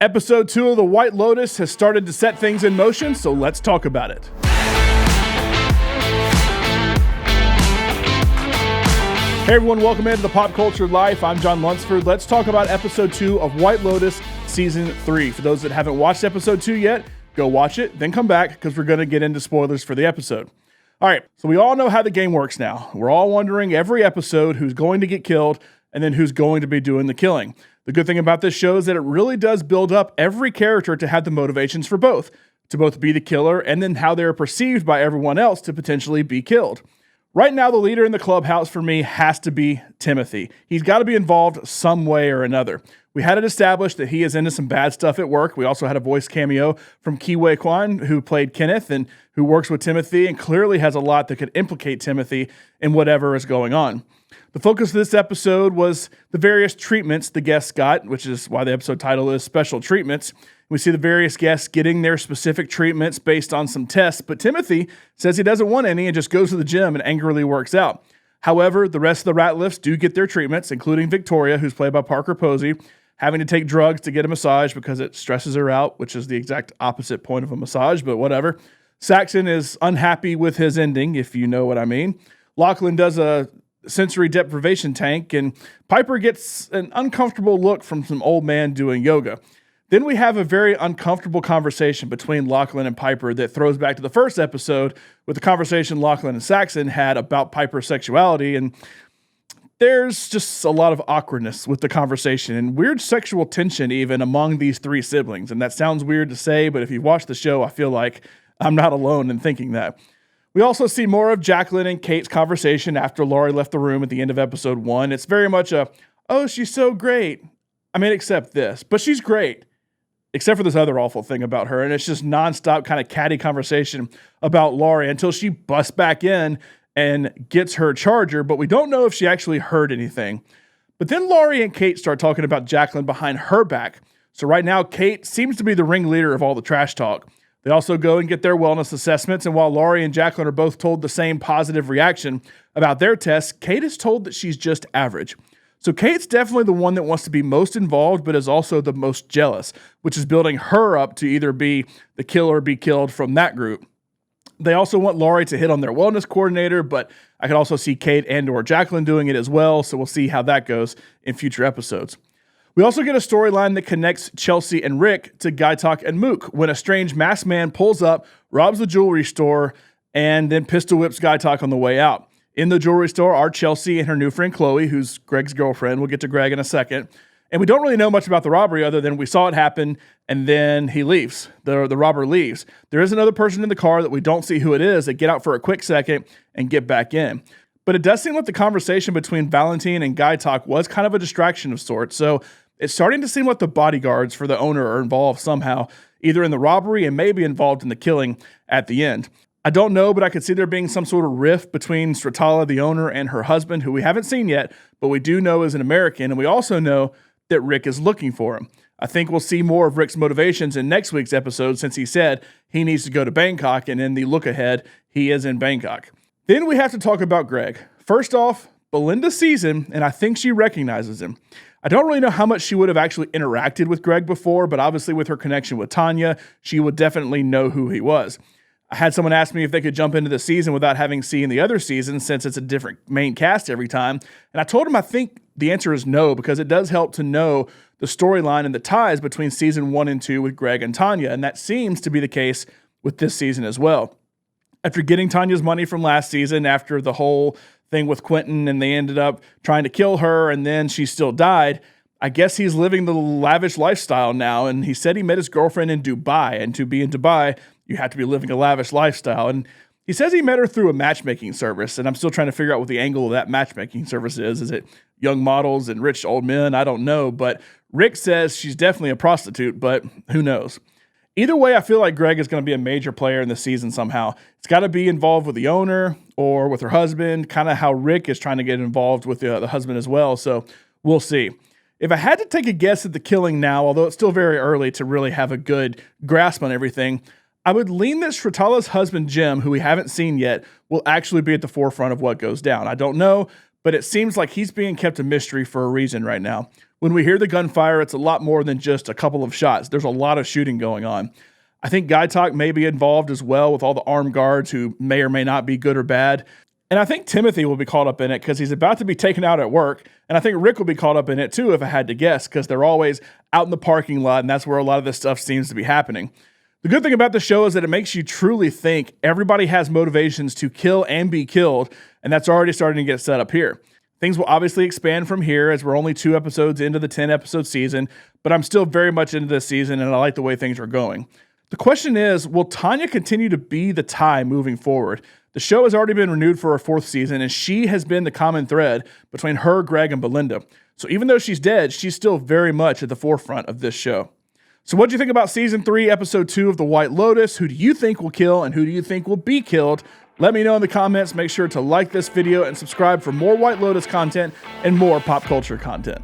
Episode 2 of the White Lotus has started to set things in motion, so let's talk about it. Hey everyone, welcome into the Pop Culture Life. I'm John Lunsford. Let's talk about episode 2 of White Lotus season 3. For those that haven't watched episode 2 yet, go watch it, then come back because we're going to get into spoilers for the episode. All right, so we all know how the game works now. We're all wondering every episode who's going to get killed and then who's going to be doing the killing. The good thing about this show is that it really does build up every character to have the motivations for both, to both be the killer and then how they're perceived by everyone else to potentially be killed. Right now, the leader in the clubhouse for me has to be Timothy. He's got to be involved some way or another. We had it established that he is into some bad stuff at work. We also had a voice cameo from Ki Wei Kwan, who played Kenneth and who works with Timothy and clearly has a lot that could implicate Timothy in whatever is going on. The focus of this episode was the various treatments the guests got, which is why the episode title is Special Treatments. We see the various guests getting their specific treatments based on some tests, but Timothy says he doesn't want any and just goes to the gym and angrily works out. However, the rest of the Ratliffs do get their treatments, including Victoria, who's played by Parker Posey, having to take drugs to get a massage because it stresses her out, which is the exact opposite point of a massage, but whatever. Saxon is unhappy with his ending, if you know what I mean. Jaclyn does a sensory deprivation tank, and Piper gets an uncomfortable look from some old man doing yoga. Then we have a very uncomfortable conversation between Jaclyn and Piper that throws back to the first episode with the conversation Jaclyn and Saxon had about Piper's sexuality, and there's just a lot of awkwardness with the conversation and weird sexual tension even among these three siblings. And that sounds weird to say, but if you watch the show, I feel like I'm not alone in thinking that. We also see more of Jaclyn and Kate's conversation after Laurie left the room at the end of episode 1. It's very much oh, she's so great. I mean, except this, but she's great. Except for this other awful thing about her. And it's just nonstop kind of catty conversation about Laurie until she busts back in and gets her charger, but we don't know if she actually heard anything. But then Laurie and Kate start talking about Jaclyn behind her back. So right now, Kate seems to be the ringleader of all the trash talk. They also go and get their wellness assessments, and while Laurie and Jaclyn are both told the same positive reaction about their tests, Kate is told that she's just average. So Kate's definitely the one that wants to be most involved, but is also the most jealous, which is building her up to either be the kill or be killed from that group. They also want Laurie to hit on their wellness coordinator, but I can also see Kate and or Jaclyn doing it as well, so we'll see how that goes in future episodes. We also get a storyline that connects Chelsea and Rick to Guy Talk and Mook when a strange masked man pulls up, robs the jewelry store, and then pistol whips Guy Talk on the way out. In the jewelry store are Chelsea and her new friend Chloe, who's Greg's girlfriend. We'll get to Greg in a second. And we don't really know much about the robbery other than we saw it happen, and then he leaves. The robber leaves. There is another person in the car that we don't see who it is. They get out for a quick second and get back in. But it does seem like the conversation between Valentine and Guy Talk was kind of a distraction of sorts. So it's starting to seem like the bodyguards for the owner are involved somehow, either in the robbery and maybe involved in the killing at the end. I don't know, but I could see there being some sort of rift between Stratala, the owner, and her husband, who we haven't seen yet, but we do know is an American, and we also know that Rick is looking for him. I think we'll see more of Rick's motivations in next week's episode since he said he needs to go to Bangkok, and in the look ahead, he is in Bangkok. Then we have to talk about Greg. First off, Belinda sees him, and I think she recognizes him. I don't really know how much she would have actually interacted with Greg before, but obviously with her connection with Tanya, she would definitely know who he was. I had someone ask me if they could jump into the season without having seen the other season since it's a different main cast every time. And I told him I think the answer is no, because it does help to know the storyline and the ties between season 1 and 2 with Greg and Tanya. And that seems to be the case with this season as well. After getting Tanya's money from last season, after the whole thing with Quentin and they ended up trying to kill her and then she still died, I guess he's living the lavish lifestyle now. And he said he met his girlfriend in Dubai, and to be in Dubai, you have to be living a lavish lifestyle. And he says he met her through a matchmaking service, and I'm still trying to figure out what the angle of that matchmaking service is. Is it young models and rich old men? I don't know, but Rick says she's definitely a prostitute, but who knows? Either way, I feel like Greg is going to be a major player in the season somehow. It's got to be involved with the owner or with her husband, kind of how Rick is trying to get involved with the husband as well, so we'll see. If I had to take a guess at the killing now, although it's still very early to really have a good grasp on everything, I would lean that Stratala's husband, Jim, who we haven't seen yet, will actually be at the forefront of what goes down. I don't know, but it seems like he's being kept a mystery for a reason right now. When we hear the gunfire, it's a lot more than just a couple of shots. There's a lot of shooting going on. I think Guy Talk may be involved as well with all the armed guards who may or may not be good or bad. And I think Timothy will be caught up in it because he's about to be taken out at work. And I think Rick will be caught up in it too, if I had to guess, because they're always out in the parking lot, and that's where a lot of this stuff seems to be happening. The good thing about the show is that it makes you truly think everybody has motivations to kill and be killed, and that's already starting to get set up here. Things will obviously expand from here as we're only 2 episodes into the 10-episode season, but I'm still very much into this season, and I like the way things are going. The question is, will Tanya continue to be the tie moving forward? The show has already been renewed for a 4th season, and she has been the common thread between her, Greg, and Belinda. So even though she's dead, she's still very much at the forefront of this show. So what do you think about Season 3, Episode 2 of The White Lotus? Who do you think will kill, and who do you think will be killed? Let me know in the comments. Make sure to like this video and subscribe for more White Lotus content and more pop culture content.